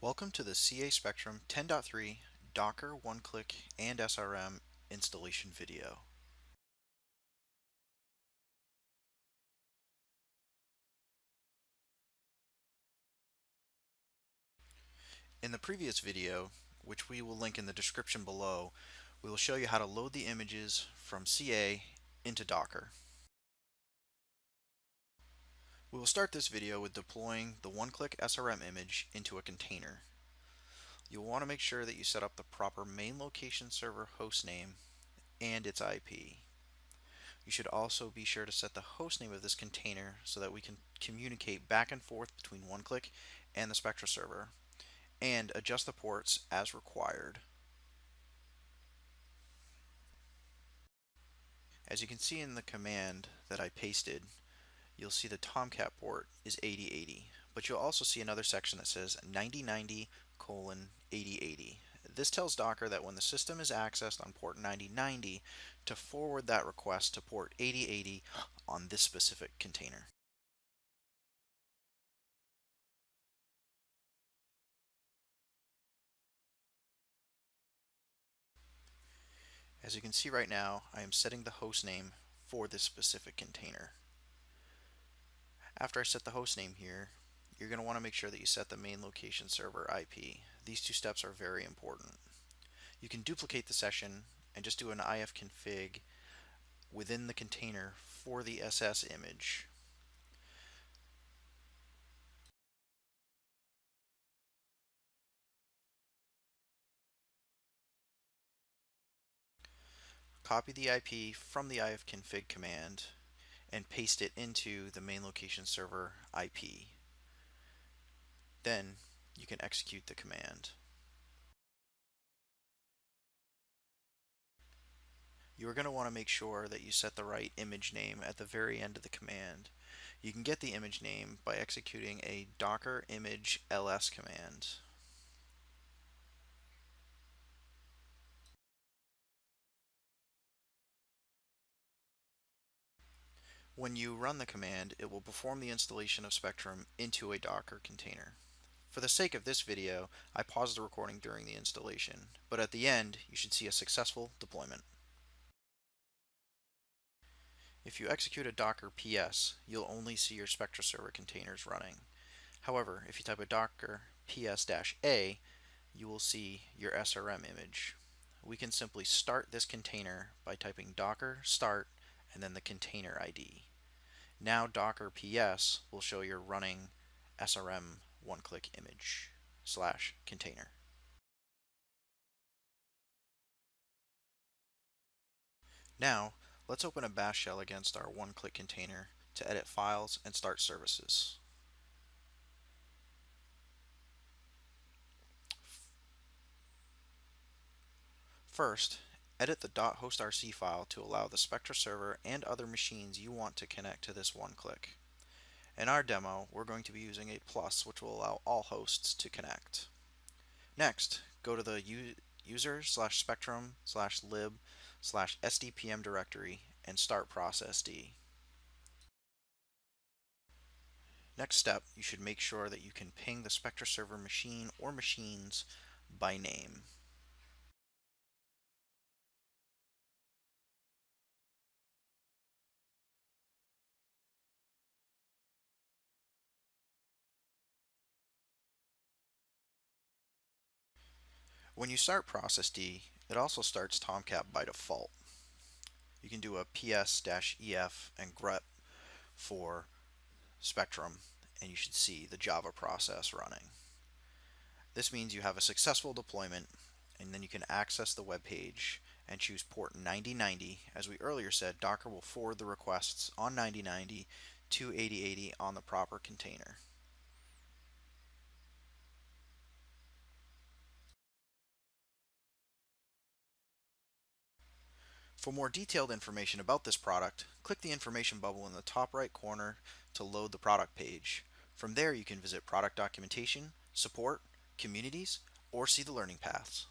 Welcome to the CA Spectrum 10.3 Docker, OneClick, and SRM installation video. In the previous video, which we will link in the description below, we will show you how to load the images from CA into Docker. We will start this video with deploying the OneClick SRM image into a container. You'll want to make sure that you set up the proper main location server hostname and its IP. You should also be sure to set the hostname of this container so that we can communicate back and forth between OneClick and the Spectra server, and adjust the ports as required. As you can see in the command that I pasted, you'll see the Tomcat port is 8080, but you'll also see another section that says 9090:8080. This tells Docker that when the system is accessed on port 9090 to forward that request to port 8080 on this specific container. As you can see right now, I am setting the host name for this specific container. After I set the host name here, you're going to want to make sure that you set the main location server IP. These two steps are very important. You can duplicate the session and just do an ifconfig within the container for the SS image. Copy the IP from the ifconfig command and paste it into the main location server IP. Then you can execute the command. You are going to want to make sure that you set the right image name at the very end of the command. You can get the image name by executing a docker image ls command. When you run the command, it will perform the installation of Spectrum into a Docker container. For the sake of this video, I paused the recording during the installation, but at the end, you should see a successful deployment. If you execute a docker ps, you'll only see your Spectra server containers running. However, if you type a docker ps-a, you will see your SRM image. We can simply start this container by typing docker start and then the container ID. Now docker ps will show your running SRM OneClick image / container. Now let's open a bash shell against our OneClick container to edit files and start services. First, edit the .hostRC file to allow the Spectra server and other machines you want to connect to this OneClick. In our demo, we're going to be using a plus, which will allow all hosts to connect. Next, go to the user/spectrum/lib/sdpm directory and start processd. Next step, you should make sure that you can ping the Spectra server machine or machines by name. When you start processd, it also starts Tomcat by default. You can do a ps-ef and grep for Spectrum, and you should see the Java process running. This means you have a successful deployment, and then you can access the web page and choose port 9090. As we earlier said, Docker will forward the requests on 9090 to 8080 on the proper container. For more detailed information about this product, click the information bubble in the top right corner to load the product page. From there, you can visit product documentation, support, communities, or see the learning paths.